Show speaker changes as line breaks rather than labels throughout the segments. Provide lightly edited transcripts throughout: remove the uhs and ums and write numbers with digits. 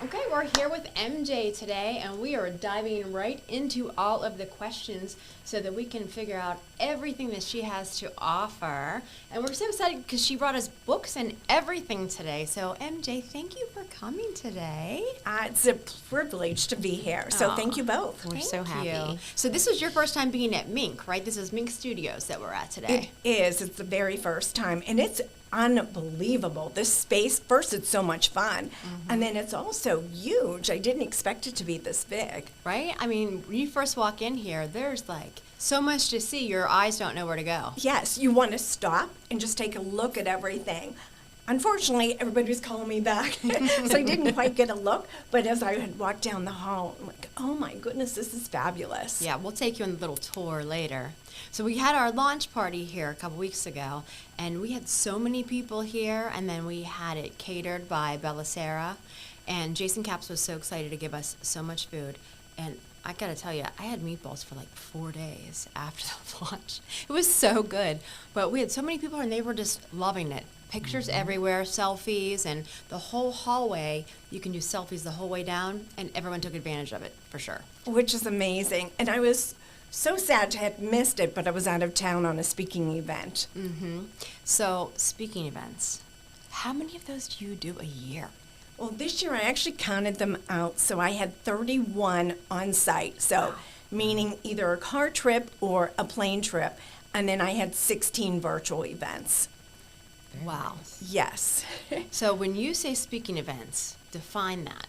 Okay, we're here with MJ today, and we are diving right into all of the questions so that we can figure out everything that she has to offer. And we're so excited because she brought us books and everything today. So, MJ, thank you for coming today.
It's a privilege to be here. So
Aw,
thank you both.
We're so
Thank
happy.
you. So this was your first time being at Mink, right? This is Mink Studios that we're at today.
It is. It's the very first time. And it's unbelievable. This space, first, it's so much fun. And then it's also huge. I didn't expect it to be this big.
Right? I mean, when you first walk in here, there's like so much to see, your eyes don't know where to go.
Yes, you want to stop and just take a look at everything. Unfortunately, everybody was calling me back, so I didn't quite get a look. But as I had walked down the hall, I'm like, oh my goodness, this is fabulous.
Yeah, we'll take you on a little tour later. So we had our launch party here a couple weeks ago, and we had so many people here, and then we had it catered by Bellicera, and Jason Capps was so excited to give us so much food. And I gotta tell you, I had meatballs for like 4 days after the launch. It was so good, but we had so many people, and they were just loving it. Pictures everywhere, selfies, and the whole hallway, you can do selfies the whole way down, and everyone took advantage of it, for sure.
Which is amazing. And I was so sad to have missed it, but I was out of town on a speaking event.
So, speaking events, how many of those do you do a year?
Well, this year I actually counted them out, so I had 31 on site. So, meaning either a car trip or a plane trip. And then I had 16 virtual events.
Wow.
Yes.
So, when you say speaking events, define that.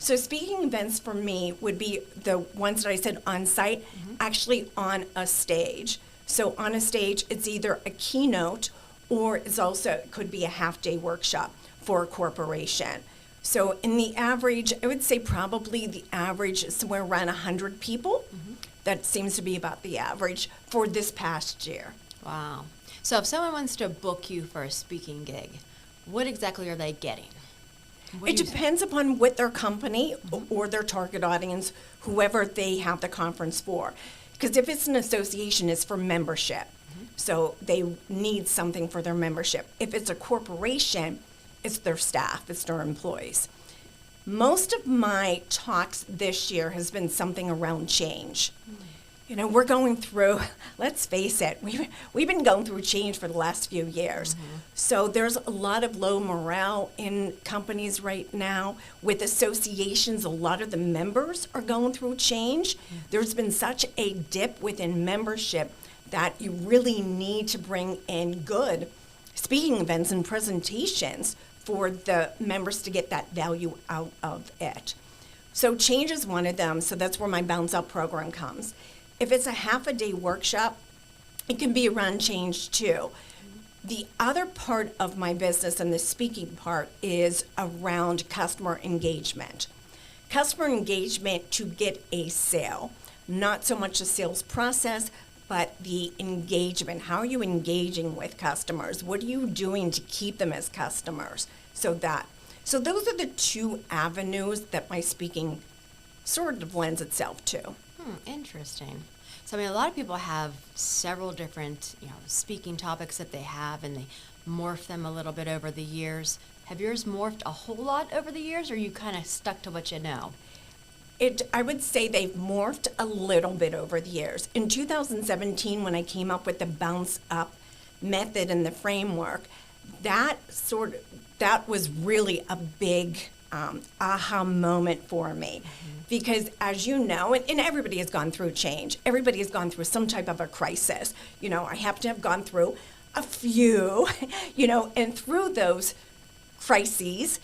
So speaking events for me would be the ones that I said on site, actually on a stage. So on a stage, it's either a keynote or it could be a half-day workshop for a corporation. So in the average, I would say probably the average is somewhere around 100 people. That seems to be about the average for this past year.
Wow. So, if someone wants to book you for a speaking gig, what exactly are they getting? What
It
do you say?
depends upon what their company or their target audience, whoever they have the conference for. Because if it's an association, it's for membership. So they need something for their membership. If it's a corporation, it's their staff, it's their employees. Most of my talks this year has been something around change. You know, we're going through, let's face it, we've been going through change for the last few years. So there's a lot of low morale in companies right now. With associations, a lot of the members are going through change. There's been such a dip within membership that you really need to bring in good speaking events and presentations for the members to get that value out of it. So change is one of them, so that's where my Bounce Up program comes. If it's a half-a-day workshop, it can be around change too. The other part of my business and the speaking part is around customer engagement. Customer engagement to get a sale, not so much the sales process, but the engagement. How are you engaging with customers? What are you doing to keep them as customers? So those are the two avenues that my speaking sort of lends itself to.
Interesting. So, I mean, a lot of people have several different, speaking topics that they have, and they morph them a little bit over the years. Have yours morphed a whole lot over the years, or are you kind of stuck to what you know?
I would say they've morphed a little bit over the years. In 2017, when I came up with the Bounce Up method and the framework, that was really a big aha moment for me. Because as you know, and everybody has gone through change. Everybody has gone through some type of a crisis. I happen to have gone through a few, and through those crises,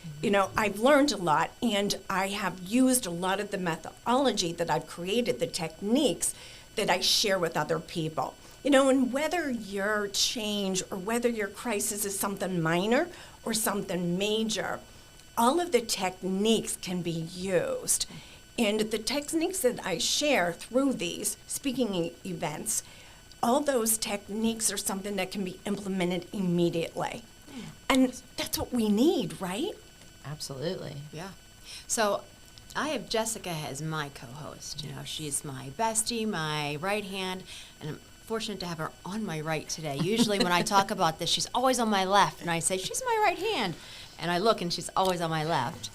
I've learned a lot, and I have used a lot of the methodology that I've created, the techniques that I share with other people. And whether your change or whether your crisis is something minor or something major, all of the techniques can be used. And the techniques that I share through these speaking events, all those techniques are something that can be implemented immediately. And that's what we need, right?
Absolutely.
Yeah. So, I have Jessica as my co-host. She's my bestie, my right hand, and I'm fortunate to have her on my right today. Usually when I talk about this, she's always on my left, and I say, she's my right hand. And I look, and she's always on my left.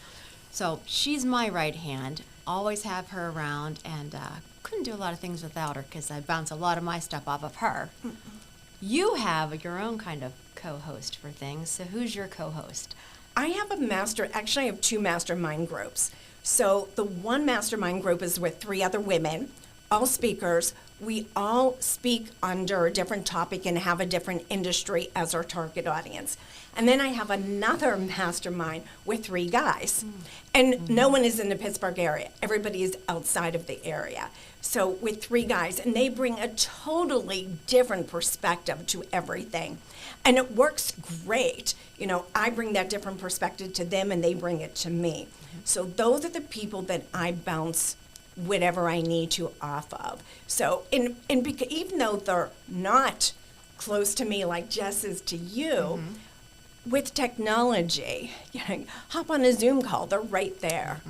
So she's my right hand. Always have her around, and couldn't do a lot of things without her because I bounce a lot of my stuff off of her. You have your own kind of co-host for things. So who's your co-host?
I have actually I have two mastermind groups. So the one mastermind group is with 3 other women, all speakers. We all speak under a different topic and have a different industry as our target audience. And then I have another mastermind with 3 guys. And no one is in the Pittsburgh area. Everybody is outside of the area. So with 3 guys, and they bring a totally different perspective to everything. And it works great. You know, I bring that different perspective to them and they bring it to me. So those are the people that I bounce whatever I need to off of. So, even though they're not close to me like Jess is to you, with technology, you know, hop on a Zoom call, they're right there.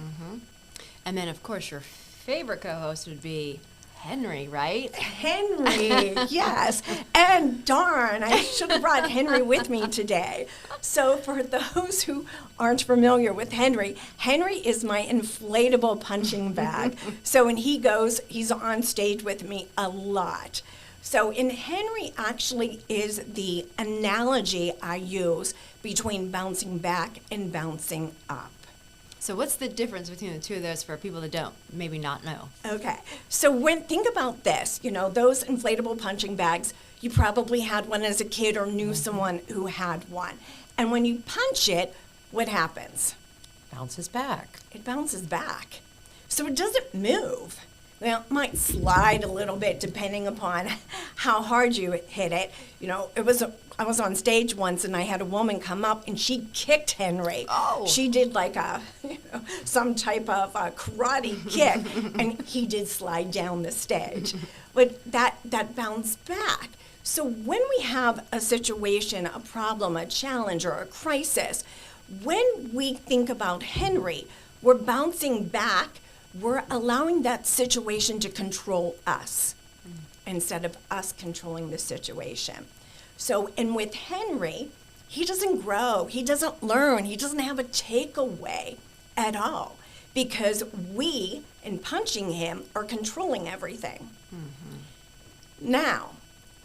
And then, of course, your favorite co-host would be Henry, right?
Henry, yes. And darn, I should have brought Henry with me today. So for those who aren't familiar with Henry, Henry is my inflatable punching bag. So when he goes, he's on stage with me a lot. So in Henry actually is the analogy I use between bouncing back and bouncing up.
So what's the difference between the two of those for people that don't maybe not know?
Okay, so think about this, you know, those inflatable punching bags, you probably had one as a kid or knew someone who had one. And when you punch it, what happens?
Bounces back.
It bounces back. So it doesn't move. Well, it might slide a little bit depending upon how hard you hit it. You know, I was on stage once and I had a woman come up and she kicked Henry.
Oh.
She did like some type of karate kick and he did slide down the stage. But that bounced back. So when we have a situation, a problem, a challenge, or a crisis, when we think about Henry, we're bouncing back. We're allowing that situation to control us instead of us controlling the situation. So, and with Henry, he doesn't grow, he doesn't learn, he doesn't have a takeaway at all because we, in punching him, are controlling everything. Now,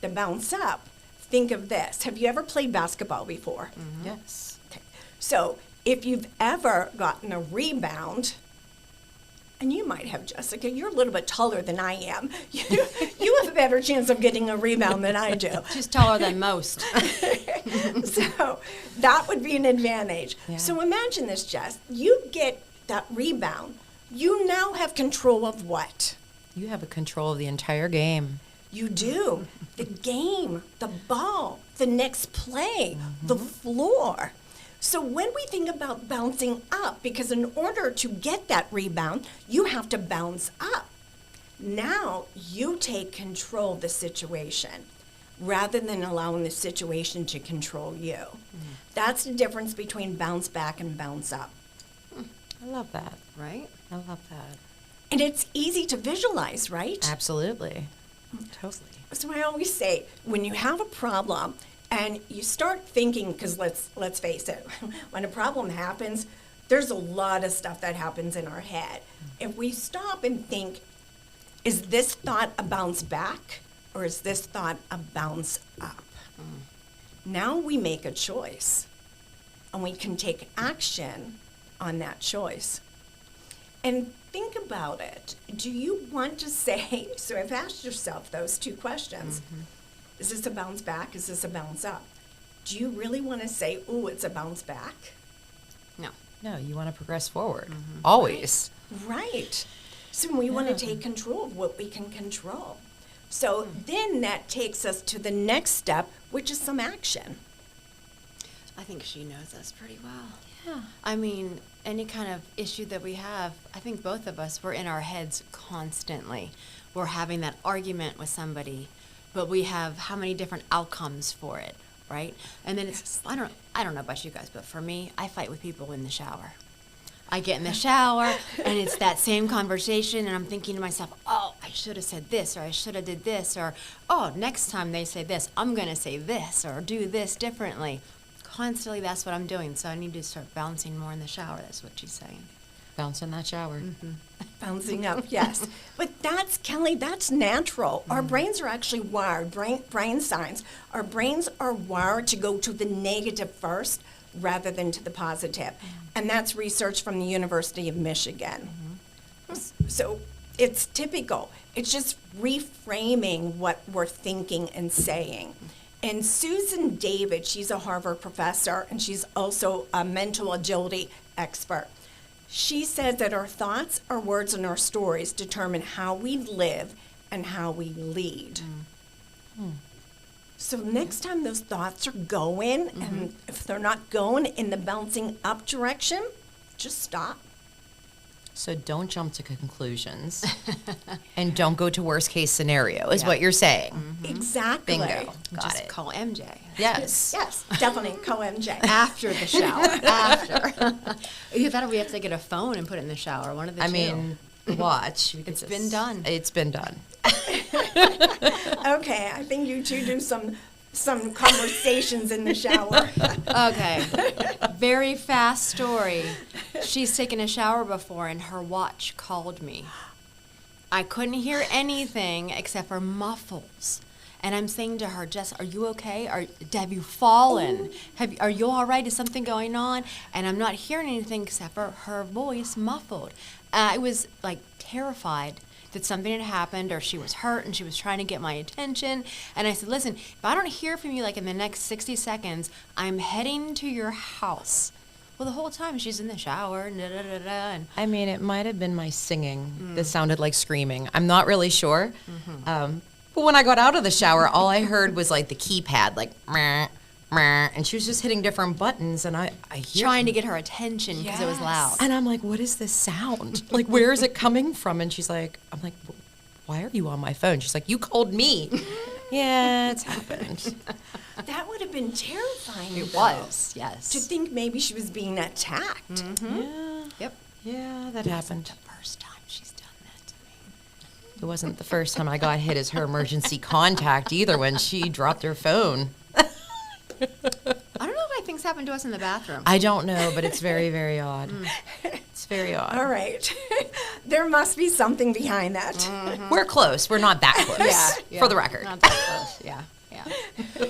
to bounce up, think of this. Have you ever played basketball before?
Yes.
Okay. So, if you've ever gotten a rebound, and you might have, Jessica, you're a little bit taller than I am. You have a better chance of getting a rebound than I do.
She's taller than most.
So that would be an advantage.
Yeah.
So imagine this, Jess. You get that rebound. You now have control of what?
You have a control of the entire game.
You do. The game, the ball, the next play, the floor. So when we think about bouncing up, because in order to get that rebound, you have to bounce up. Now you take control of the situation rather than allowing the situation to control you. That's the difference between bounce back and bounce up.
I love that.
Right?
I love that.
And it's easy to visualize, right?
Absolutely. Totally.
So I always say, when you have a problem, and you start thinking, because let's face it, when a problem happens, there's a lot of stuff that happens in our head. If we stop and think, is this thought a bounce back or is this thought a bounce up? Now we make a choice and we can take action on that choice. And think about it. Do you want to say, so I've asked yourself those 2 questions. Is this a bounce back? Is this a bounce up? Do you really want to say, ooh, it's a bounce back?
No.
No, you want to progress forward. Always.
Right. So we want to take control of what we can control. So then that takes us to the next step, which is some action.
I think she knows us pretty well.
Yeah.
I mean, any kind of issue that we have, I think both of us, we're in our heads constantly. We're having that argument with somebody, but we have how many different outcomes for it, right? And then it's, I don't know about you guys, but for me, I fight with people in the shower. I get in the shower, and it's that same conversation, and I'm thinking to myself, oh, I should have said this, or I should have did this, or, oh, next time they say this, I'm going to say this, or do this differently. Constantly, that's what I'm doing, so I need to start bouncing more in the shower. That's what she's saying.
Bounce in that shower.
Bouncing up, yes. But that's, Kelly, that's natural. Our brains are actually wired, brain science. Our brains are wired to go to the negative first rather than to the positive. And that's research from the University of Michigan. So it's typical. It's just reframing what we're thinking and saying. And Susan David, she's a Harvard professor, and she's also a mental agility expert. She says that our thoughts, our words, and our stories determine how we live and how we lead. So next time those thoughts are going, and if they're not going in the bouncing up direction, just stop.
So don't jump to conclusions. And don't go to worst case scenario, is what you're saying.
Exactly.
Bingo. Got
Just
it.
call MJ.
Yes.
Yes, definitely. Co-MJ.
After the shower. After. You thought we have to get a phone and put it in the shower. One of the
I
two.
mean, watch.
It's been done.
It's been done.
Okay, I think you two do some conversations in the shower.
Okay. Very fast story. She's taken a shower before and her watch called me. I couldn't hear anything except for muffles. And I'm saying to her, Jess, are you okay? Have you fallen? Are you all right? Is something going on? And I'm not hearing anything except for her voice muffled. I was like terrified that something had happened or she was hurt and she was trying to get my attention. And I said, listen, if I don't hear from you like in the next 60 seconds, I'm heading to your house. Well, the whole time she's in the shower, and
I mean, it might have been my singing that sounded like screaming. I'm not really sure. But when I got out of the shower, all I heard was like the keypad, like, meh, meh, and she was just hitting different buttons, and I hear
trying to get her attention because it was loud.
And I'm like, what is this sound? Like, where is it coming from? And she's like, I'm like, why are you on my phone? She's like, you called me. Yeah, it's happened.
That would have been terrifying.
It
though,
was, yes.
to think maybe she was being attacked.
Yeah,
Yep.
yeah, that happened.
The first time she's done that to me.
It wasn't the first time I got hit as her emergency contact either when she dropped her phone.
I don't know why things happen to us in the bathroom.
I don't know, but it's very, very odd. It's very odd.
All right. There must be something behind that.
We're close. We're not that close,
Yeah,
for the record.
Not that close. Yeah.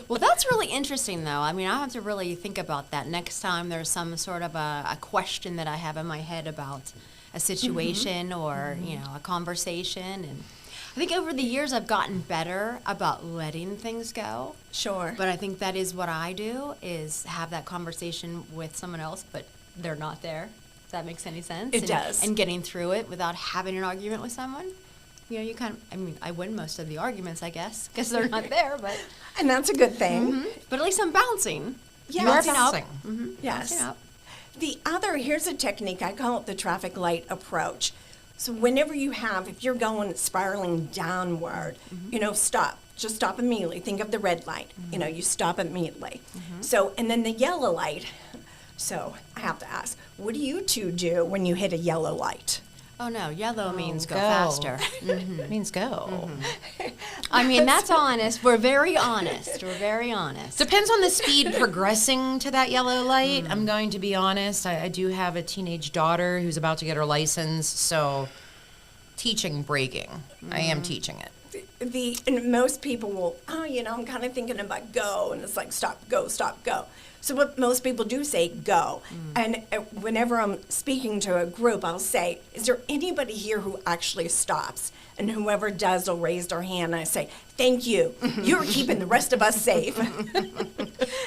Well, that's really interesting, though. I mean, I have to really think about that next time there's some sort of a question that I have in my head about a situation or, you know, a conversation. And I think over the years I've gotten better about letting things go.
Sure.
But I think that is what I do, is have that conversation with someone else, but they're not there. If that makes any sense.
It does.
And getting through it without having an argument with someone. You know, you kind of, I mean, I win most of the arguments, I guess, because they're not there, but.
And that's a good thing.
But at least I'm bouncing.
Yeah,
You are
Bouncing up.
bouncing.
Yes.
Bouncing up.
The other, here's a technique, I call it the traffic light approach. So whenever you have, if you're going spiraling downward, you know, stop. Just stop immediately. Think of the red light. You know, you stop immediately. So, and then the yellow light. So I have to ask, what do you two do when you hit a yellow light?
Oh, no, yellow means go
go.
faster.
It means go.
I mean, that's honest. We're very honest. We're very honest.
Depends on the speed progressing to that yellow light. I'm going to be honest. I do have a teenage daughter who's about to get her license, so teaching braking. I am teaching it.
And most people will, you know, I'm kind of thinking about go, and it's like stop, go, stop, go. So what most people do say, go. And whenever I'm speaking to a group, I'll say, is there anybody here who actually stops? And whoever does will raise their hand, and I say, thank you. You're keeping the rest of us safe.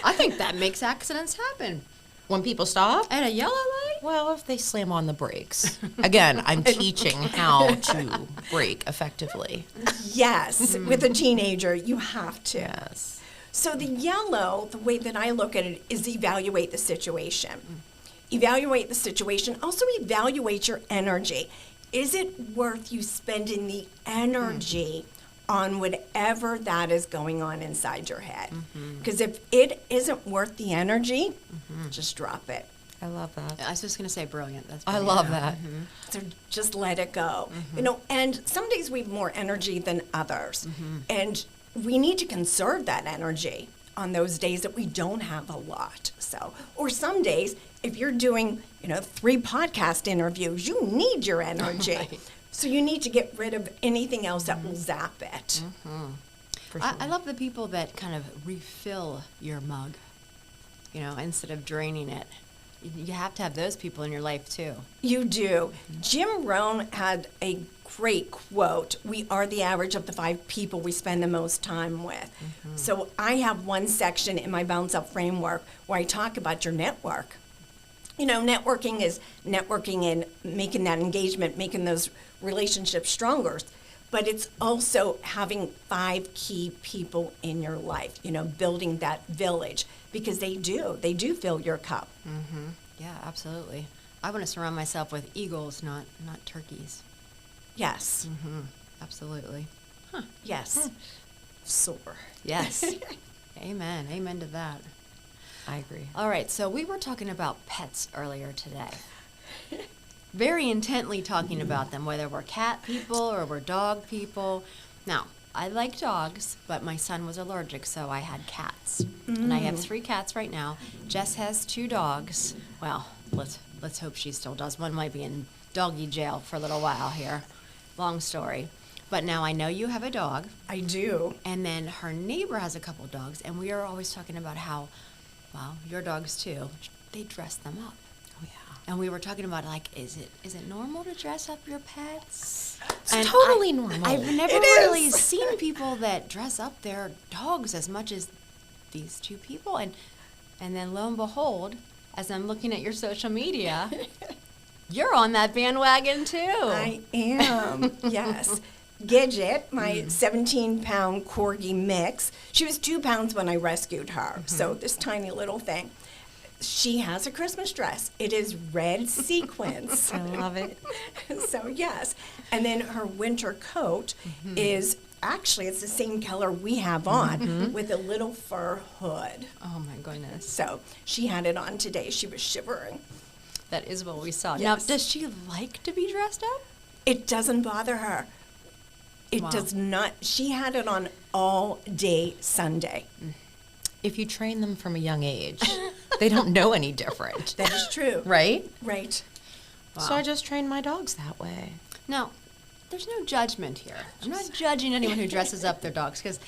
I think that makes accidents happen.
When people stop,
At a yellow light?
well, if they slam on the brakes. Again, I'm teaching how to brake effectively.
Yes, with a teenager, you have to.
Yes.
So the yellow, the way that I look at it, is evaluate the situation. Evaluate the situation. Also evaluate your energy. Is it worth you spending the energy on whatever that is going on inside your head? Because if it isn't worth the energy, just drop it.
I love that.
I was just going to say brilliant. That's
I
brilliant.
love that.
So just let it go. You know, and some days we have more energy than others. And we need to conserve that energy. on those days that we don't have a lot. So, or some days, if you're doing, 3 podcast interviews, you need your energy.
Right.
So you need to get rid of anything else that will zap it.
For sure.
I love the people that kind of refill your mug, instead of draining it. You have to have those people in your life too.
You do. Jim Rohn had a great quote, "We are the average of the 5 people we spend the most time with." So I have one section in my Bounce Up framework where I talk about your network. Networking is networking and making that engagement, making those relationships stronger. But it's also having 5 key people in your life, building that village, because they do fill your cup.
Yeah, absolutely. I want to surround myself with eagles, not turkeys.
Yes,
Absolutely.
yes. Soar.
Yes. Amen. Amen to that.
I agree.
All right, so we were talking about pets earlier today. Very intently talking about them, whether we're cat people or we're dog people. Now, I like dogs, but my son was allergic, so I had cats. And I have 3 cats right now. Jess has 2 dogs. Well, let's hope she still does. One might be in doggy jail for a little while here. Long story. But now I know you have a dog,
I do.
and then her neighbor has a couple dogs, and we are always talking about how, well, your dogs too, they dress them up.
Oh, yeah.
And we were talking about, like, is it normal to dress up your pets?
It's
And
totally normal.
I've never
It
really
is.
seen people that dress up their dogs as much as these 2 people. And then lo and behold, as I'm looking at your social media, you're on that bandwagon too.
I am, yes. Gidget, my 17-pound corgi mix, she was 2 pounds when I rescued her, so this tiny little thing. She has a Christmas dress. It is red sequins.
I love it.
So, yes. And then her winter coat is, actually, it's the same color we have on with a little fur hood.
Oh my goodness.
So she had it on today. She was shivering.
That is what we saw. Now,
Yes.
does she like to be dressed up?
It doesn't bother her. It
Wow.
does not. She had it on all day Sunday.
If you train them from a young age, they don't know any different.
That is true.
Right?
Right.
So I just train my dogs that way.
Now, there's no judgment here. I'm not judging anyone who dresses up their dogs because,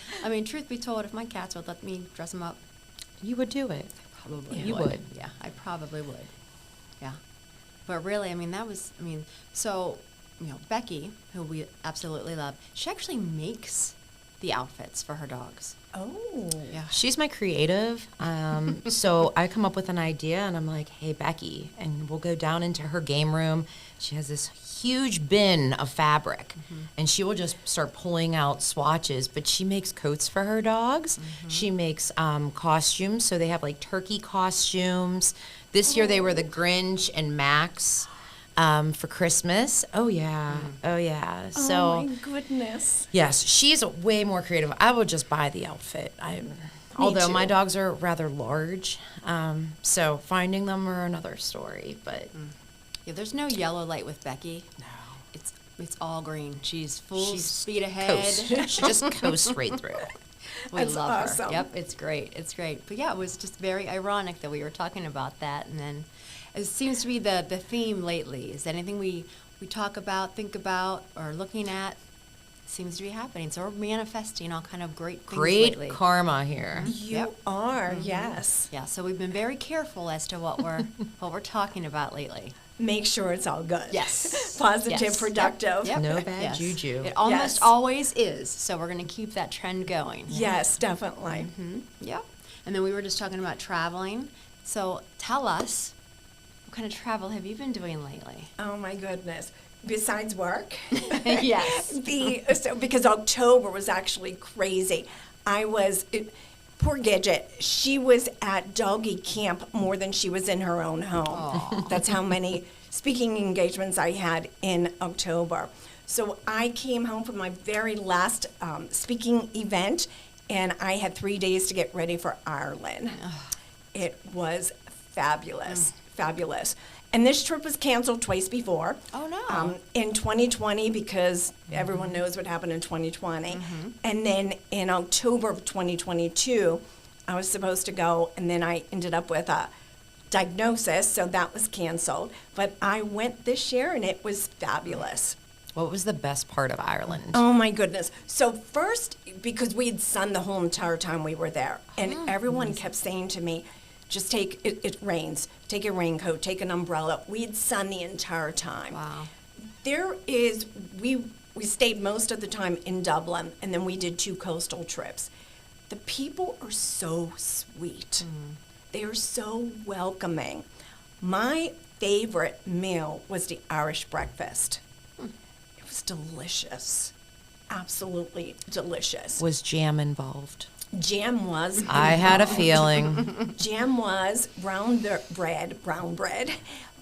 truth be told, if my cats would let me dress them up,
You would do it.
probably
You would.
Yeah, I probably would. Yeah. But really, so, Becky, who we absolutely love, she actually makes the outfits for her dogs.
Oh.
Yeah.
She's my creative. So I come up with an idea and I'm like, hey, Becky, and we'll go down into her game room. She has this huge bin of fabric and she will just start pulling out swatches, but she makes coats for her dogs. She makes costumes. So they have like turkey costumes. This year they were the Grinch and Max for Christmas. Oh, yeah. Oh, yeah. So.
Oh my goodness.
Yes, she's way more creative. I will just buy the outfit. Although my
too.
dogs are rather large, so finding them are another story. But
Yeah, there's no yellow light with Becky.
no,
It's all green. She's full
she's
speed ahead.
coast. She just coasts right through.
We
That's
love
awesome.
her. Yep, it's great. It's great. But yeah, it was just very ironic that we were talking about that. And then it seems to be the theme lately is anything we talk about, think about, or looking at seems to be happening. So we're manifesting all kind of great things
Great
lately.
karma here.
You
Yep.
are, yes.
Yeah, so we've been very careful as to what we're talking about lately.
Make sure it's all good.
Yes.
Positive,
Yes.
productive.
Yep.
No bad juju.
It almost
Yes.
always is. So we're going to keep that trend going.
Yes, definitely.
Yep. And then we were just talking about traveling. So tell us, what kind of travel have you been doing lately?
Oh my goodness. Besides work.
Yes.
Because October was actually crazy. Poor Gidget, she was at doggy camp more than she was in her own home. That's how many speaking engagements I had in October. So I came home from my very last speaking event, and I had 3 days to get ready for Ireland. It was fabulous, fabulous. And this trip was canceled twice before.
Oh, no.
In 2020, because everyone knows what happened in 2020. And then in October of 2022, I was supposed to go, and then I ended up with a diagnosis, so that was canceled. But I went this year, and it was fabulous.
What was the best part of Ireland?
Oh my goodness. So first, because we had sun the whole entire time we were there, and everyone kept saying to me, just it rains, take a raincoat, take an umbrella. We had sun the entire time.
Wow.
We stayed most of the time in Dublin, and then we did 2 coastal trips. The people are so sweet. They are so welcoming. My favorite meal was the Irish breakfast. It was delicious. Absolutely delicious.
Was jam involved?
Jam was.
I had a feeling.
Jam was brown bread,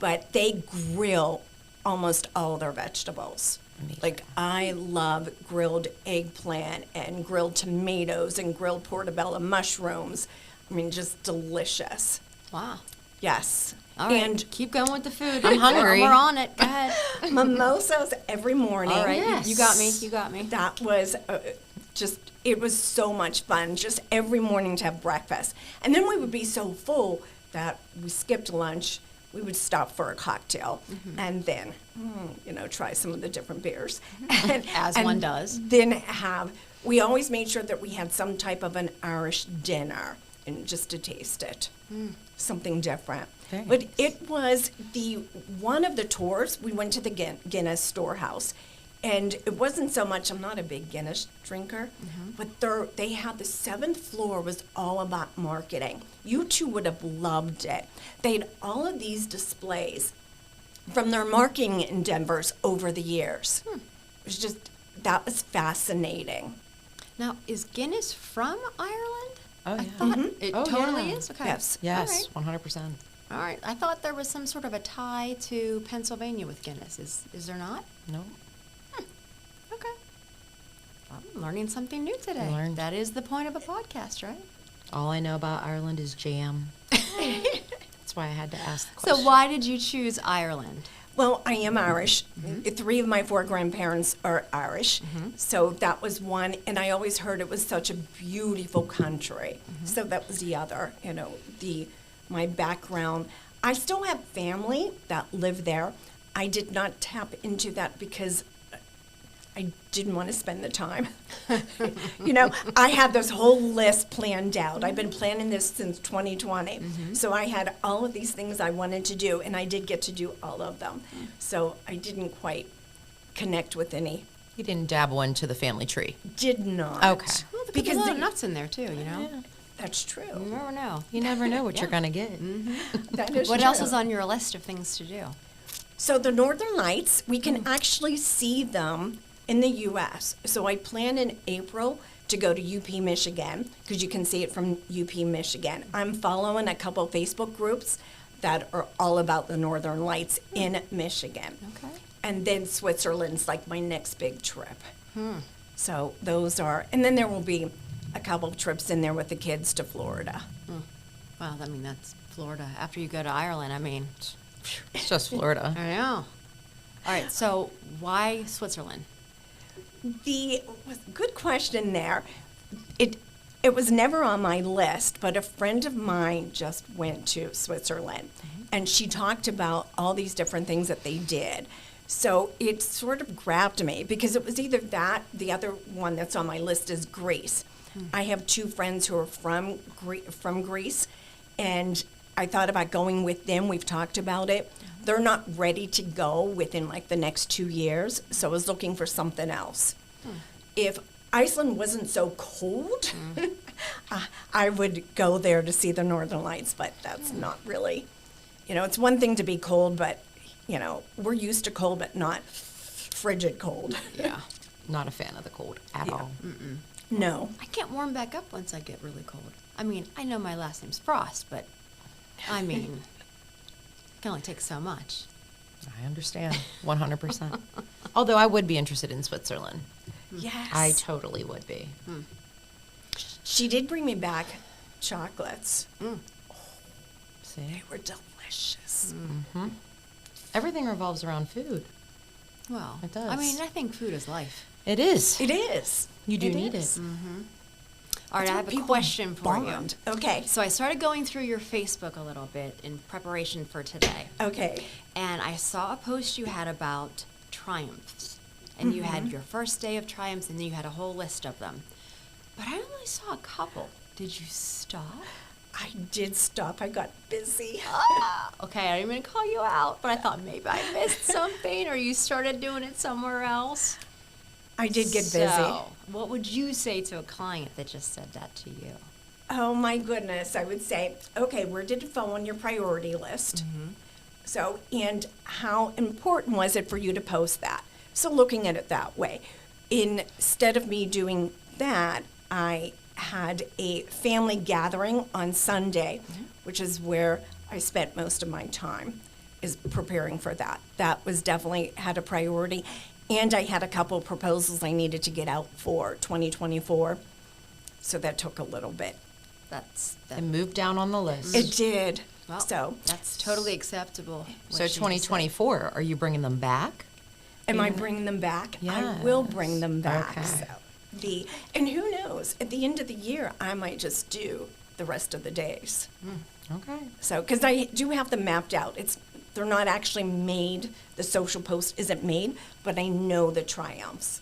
but they grill almost all their vegetables. Like, I love grilled eggplant and grilled tomatoes and grilled portobello mushrooms. I mean, just delicious.
Wow.
Yes.
All right.
And
Keep going with the food.
I'm hungry.
We're on it. Go ahead.
mimosas every morning.
All right.
Yes.
You got me. You got me.
That was it was so much fun, just every morning to have breakfast. And then we would be so full that we skipped lunch. We would stop for a cocktail and then, try some of the different beers.
As one does.
Then we always made sure that we had some type of an Irish dinner, and just to taste it, something different.
Very
But
nice.
it was one of the tours, we went to the Guinness storehouse. And it wasn't so much, I'm not a big Guinness drinker, but they had the 7th floor was all about marketing. You two would have loved it. They had all of these displays from their marketing endeavors over the years. It was that was fascinating.
Now, is Guinness from Ireland?
Oh,
I
yeah.
thought it
Oh,
totally
yeah.
is. Okay.
Yes.
Yes,
All right.
100%.
All right. I thought there was some sort of a tie to Pennsylvania with Guinness. Is there not?
No.
Okay. I'm learning something new today.
Learned.
That is the point of a podcast, right?
All I know about Ireland is jam. That's why I had to ask the question.
So why did you choose Ireland?
Well, I am Irish. 3 of my 4 grandparents are Irish. So that was one. And I always heard it was such a beautiful country. So that was the other, my background. I still have family that live there. I did not tap into that because I didn't want to spend the time. I had this whole list planned out. I've been planning this since 2020. So I had all of these things I wanted to do, and I did get to do all of them. So I didn't quite connect with any.
You didn't dabble into the family tree.
Did not.
Okay.
Well, there could be
Because
a lot of
the-
nuts in there too, you know?
That's
You
true.
never know.
You never know what you're going to get.
That is
What
true.
else is on your list of things to do?
So the Northern Lights, we can actually see them in the U.S. So I plan in April to go to UP Michigan because you can see it from UP Michigan. I'm following a couple Facebook groups that are all about the Northern Lights in Michigan.
Okay.
And then Switzerland's like my next big trip. So those are, and then there will be a couple of trips in there with the kids to Florida.
Well, that's Florida. After you go to Ireland,
It's just Florida.
I know. All right, so why Switzerland?
Good question there. It was never on my list, but a friend of mine just went to Switzerland, and she talked about all these different things that they did. So it sort of grabbed me because it was either that, the other one that's on my list is Greece. I have 2 friends who are from Greece, and I thought about going with them. We've talked about it. They're not ready to go within like the next 2 years, so I was looking for something else. If Iceland wasn't so cold, I would go there to see the Northern Lights, but that's not really, it's one thing to be cold, but, we're used to cold, but not frigid cold.
Yeah.
Not a fan of the cold at all.
No.
I can't warm back up once I get really cold. I know my last name's Frost, but it can only take so much.
I understand. 100%. Although I would be interested in Switzerland.
Yes.
I totally would be.
She did bring me back chocolates.
See?
They were delicious.
Everything revolves around food.
Well,
It does.
I think food is life.
It is.
It is.
You do
It
need
is.
it.
All right,
That's
I
what
have a
people
question for
bond.
you.
Okay.
So I started going through your Facebook a little bit in preparation for today.
Okay.
And I saw a post you had about triumphs. And you had your first day of triumphs, and then you had a whole list of them. But I only saw a couple. Did you stop?
I did stop. I got busy.
Okay, I didn't even call you out, but I thought maybe I missed something, or you started doing it somewhere else.
I did get busy.
So, what would you say to a client that just said that to you?
Oh my goodness. I would say, okay, where did it fall on your priority list? So, and how important was it for you to post that? So looking at it that way. Instead of me doing that, I had a family gathering on Sunday, which is where I spent most of my time, is preparing for that. That was definitely had a priority. And I had a couple proposals I needed to get out for 2024. So that took a little bit.
It moved down on the list.
It did.
Well,
So
that's totally acceptable.
So 2024, are you bringing them back?
am I bringing them back? I will bring them back.
Okay.
So and who knows? At the end of the year, I might just do the rest of the days.
Okay.
So, because I do have them mapped out. They're not actually made. The social post isn't made, but I know the triumphs.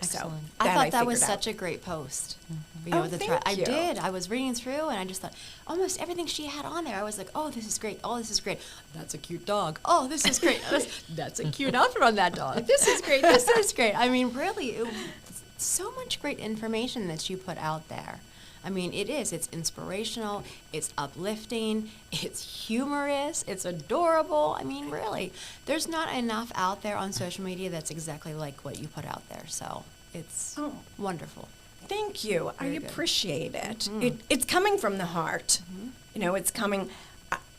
Excellent.
I thought that was
figured out.
such a great post.
Oh, thank
I
you.
did. I was reading through, and I just thought almost everything she had on there. I was like, "Oh, this is great. Oh, this is great. That's a cute dog. Oh, this is great. That's a cute outfit on that dog. This is great. This is great." I mean, really, so much great information that you put out there. I mean, it is. It's inspirational. It's uplifting. It's humorous. It's adorable. I mean, really, there's not enough out there on social media that's exactly like what you put out there. So it's wonderful.
Thank you.
Very
I
good.
appreciate it. It's coming from the heart. You know, it's coming.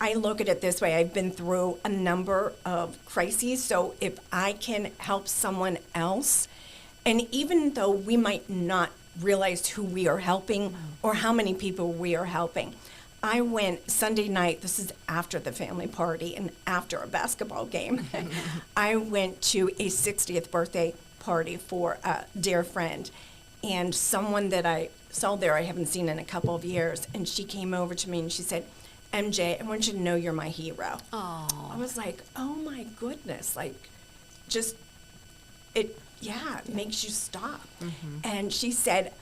I look at it this way. I've been through a number of crises, so if I can help someone else, and even though we might not realize who we are helping or how many people we are helping. I went Sunday night, this is after the family party and after a basketball game. I went to a 60th birthday party for a dear friend, and someone that I saw there I haven't seen in a couple of years, and she came over to me and she said, "MJ, I want you to know you're my hero."
Oh,
I was like, oh my goodness, like, just, it makes you stop. And she said,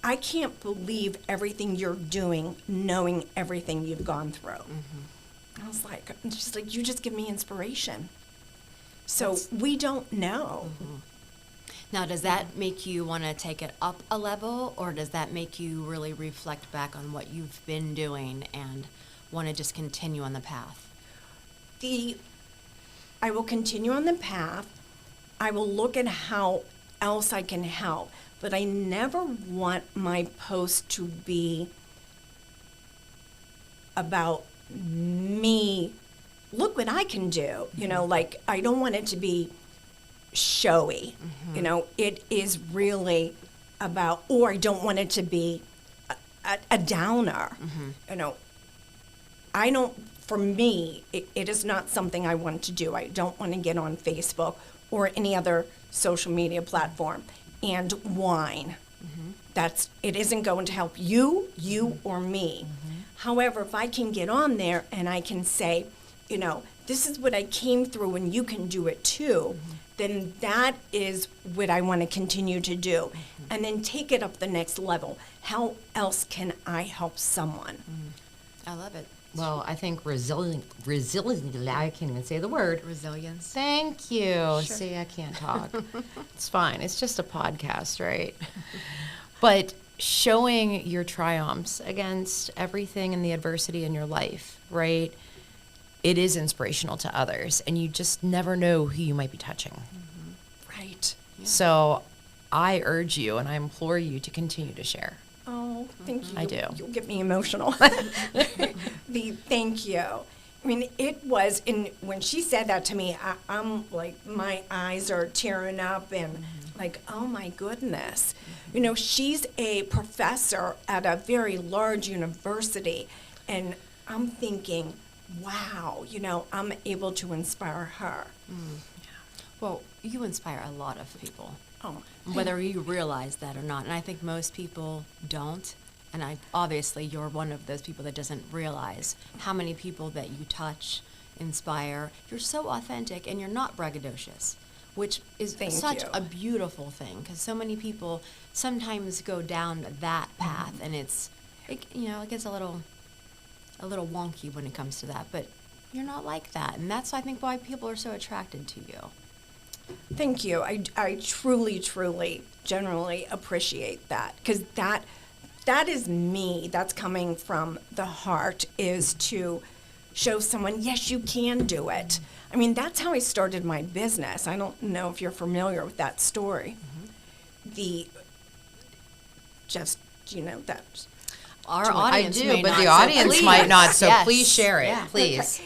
"I can't believe everything you're doing, knowing everything you've gone through." I was like, she's like, "You just give me inspiration." So we don't know.
now does that make you want to take it up a level, or does that make you really reflect back on what you've been doing and want to just continue on the path?
I will continue on the path. I will look at how else I can help, but I never want my post to be about me. Look what I can do. You know, like, I don't want it to be showy. You know, it is really about, or I don't want it to be a downer. You know, I don't, for me, it is not something I want to do. I don't want to get on Facebook or any other social media platform and whine. It isn't going to help you or me. However, if I can get on there and I can say, you know, this is what I came through and you can do it too, then that is what I want to continue to do. And then take it up the next level. How else can I help someone?
I love it.
Well, I think resilient, I can't even say the word.
Resilience.
Thank you. See, I can't talk. It's fine. It's just a podcast, right? But showing your triumphs against everything and the adversity in your life, right? It is inspirational to others, and you just never know who you might be touching.
Right.
So I urge you and I implore you to continue to share.
Oh, thank you.
I do.
You'll get me emotional. Thank you. I mean, it was, when she said that to me, I'm like, my eyes are tearing up and like, oh my goodness. You know, she's a professor at a very large university, and I'm thinking, wow, you know, I'm able to inspire her.
Well, you inspire a lot of people,
Oh,
whether you realize that or not. And I think most people don't. And obviously, you're one of those people that doesn't realize how many people that you touch, inspire. You're so authentic, and you're not braggadocious, which is
Thank
such
you.
a beautiful thing. Because so many people sometimes go down that path, and it gets a little wonky when it comes to that. But you're not like that, and that's I think why people are so attracted to you.
thank you. I truly, truly, generally appreciate that, because that is me. That's coming from the heart, is to show someone, yes, you can do it. I mean, that's how I started my business. I don't know if you're familiar with that story. That.
Our
I
audience
do,
may
but
not,
the
so
audience
please.
might not, so
Yes.
please share it,
Yeah.
please.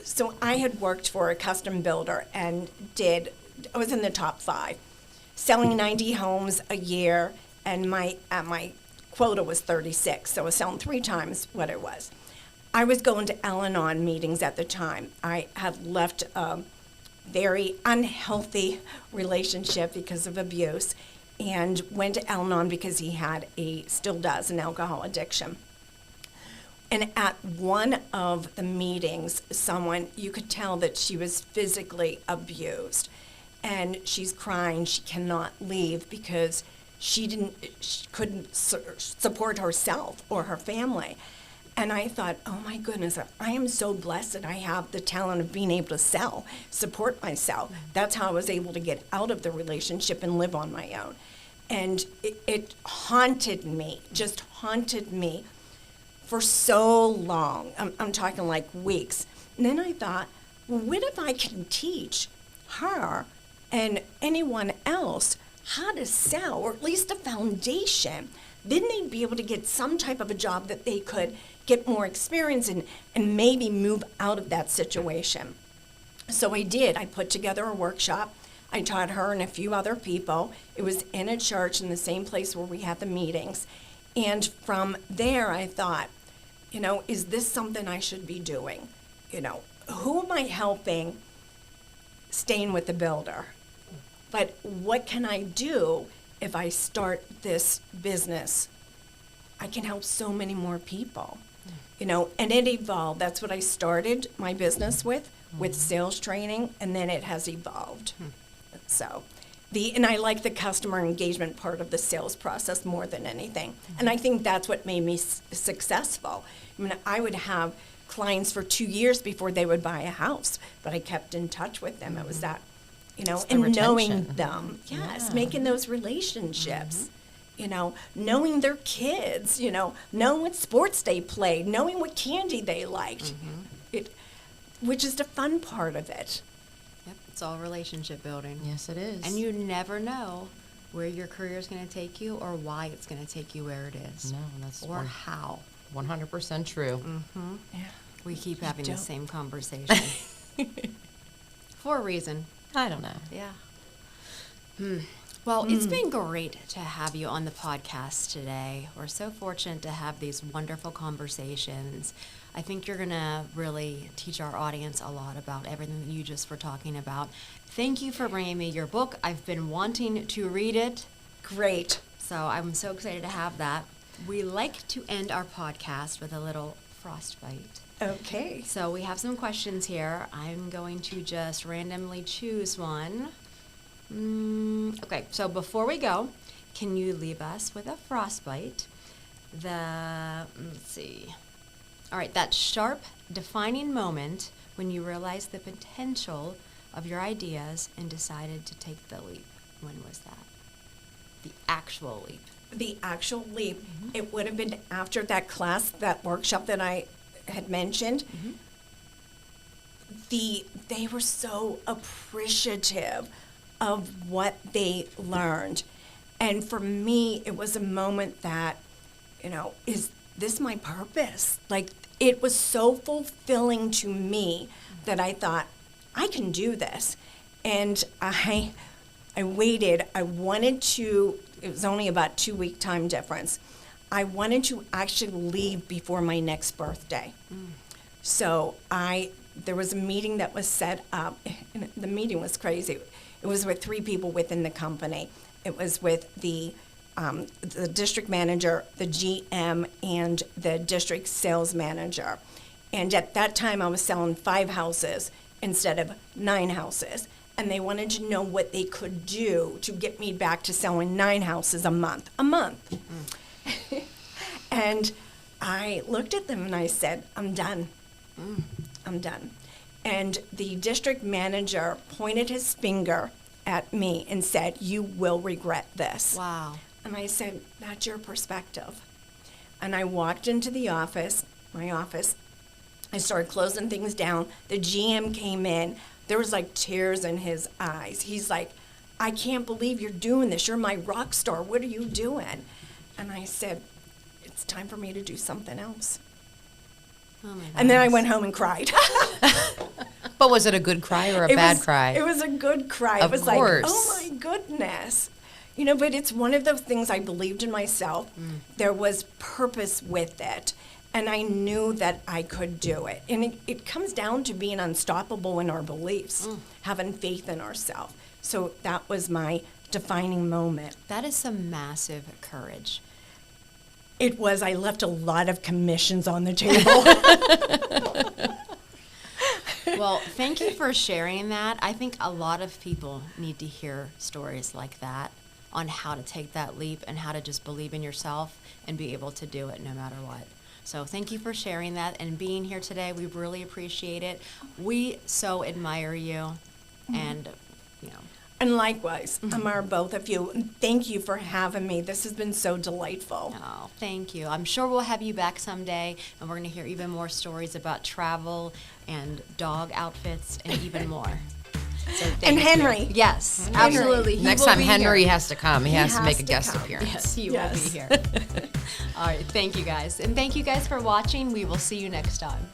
So I had worked for a custom builder and I was in the top 5, selling 90 homes a year, and my quota was 36, so I was selling 3 times what it was. I was going to Al-Anon meetings at the time. I had left a very unhealthy relationship because of abuse, and went to Al-Anon because he still does, an alcohol addiction. And at one of the meetings, you could tell that she was physically abused. And she's crying, she cannot leave because she couldn't support herself or her family. And I thought, oh my goodness, I am so blessed that I have the talent of being able to support myself. That's how I was able to get out of the relationship and live on my own. And it haunted me, just haunted me for so long. I'm talking like weeks. And then I thought, well, what if I can teach her and anyone else how to sell, or at least a foundation? Then they'd be able to get some type of a job that they could get more experience in and maybe move out of that situation. So I did. I put together a workshop. I taught her and a few other people. It was in a church in the same place where we had the meetings. And from there, I thought, is this something I should be doing? Who am I helping staying with the builder? But what can I do if I start this business? I can help so many more people, and it evolved. That's what I started my business with sales training, and then it has evolved. So, and I like the customer engagement part of the sales process more than anything. And I think that's what made me successful. I mean, I would have clients for 2 years before they would buy a house, but I kept in touch with them. It was that,
It's the
and knowing
retention.
them, yes,
Yeah.
making those relationships, knowing their kids, knowing what sports they played, knowing what candy they liked, which is the fun part of it.
Yep, it's all relationship building.
Yes, it is.
And you never know where your career is going to take you or why it's going to take you where it is.
No, that's
or how.
100% true.
Yeah.
We keep having the
don't.
same conversation. For a reason.
I don't know.
Yeah. Well, it's been great to have you on the podcast today. We're so fortunate to have these wonderful conversations. I think you're going to really teach our audience a lot about everything that you just were talking about. Thank you for bringing me your book. I've been wanting to read it,
Great.
so I'm so excited to have that. We like to end our podcast with a little frostbite.
Okay.
So we have some questions here. I'm going to just randomly choose one. Okay, so before we go, can you leave us with a frostbite? Let's see. All right, that sharp, defining moment when you realized the potential of your ideas and decided to take the leap. When was that? The actual leap.
The actual leap, it would have been after that class, that workshop that I had mentioned. They were so appreciative of what they learned. And for me, it was a moment that, is this my purpose? Like, it was so fulfilling to me that I thought, I can do this. And I waited. I wanted to, it was only about 2-week time difference. I wanted to actually leave before my next birthday. So I there was a meeting that was set up, and the meeting was crazy. It was with 3 people within the company. It was with the district manager, the GM, and the district sales manager. And at that time, I was selling 5 houses instead of 9 houses. And they wanted to know what they could do to get me back to selling 9 houses a month. And I looked at them and I said, I'm done. I'm done. And the district manager pointed his finger at me and said, you will regret this.
Wow.
And I said, that's your perspective. And I walked into the office, my office. I started closing things down. The GM came in. There was like tears in his eyes. He's like, I can't believe you're doing this. You're my rock star. What are you doing? And I said, it's time for me to do something else.
Oh my
And then I
goodness.
went home and cried.
But was it a good cry or a bad cry?
It was a good cry.
Of
it was
course.
like, oh my goodness. You know, but it's one of those things I believed in myself. There was purpose with it. And I knew that I could do it. And it comes down to being unstoppable in our beliefs, having faith in ourselves. So that was my defining moment.
That is some massive courage.
It was, I left a lot of commissions on the table.
Well, thank you for sharing that. I think a lot of people need to hear stories like that on how to take that leap and how to just believe in yourself and be able to do it no matter what. So thank you for sharing that and being here today. We really appreciate it. We so admire you, and you know.
And likewise, admire both of you. And thank you for having me. This has been so delightful.
Oh, thank you. I'm sure we'll have you back someday, and we're going to hear even more stories about travel and dog outfits and even more. So thank
And
you.
Henry.
Yes, absolutely. He
Next
will
time
be
Henry
here.
has to come. He has to make
has
a
to
guest
come.
appearance.
Yes, he
Yes.
will be here. All right, thank you guys. And thank you guys for watching. We will see you next time.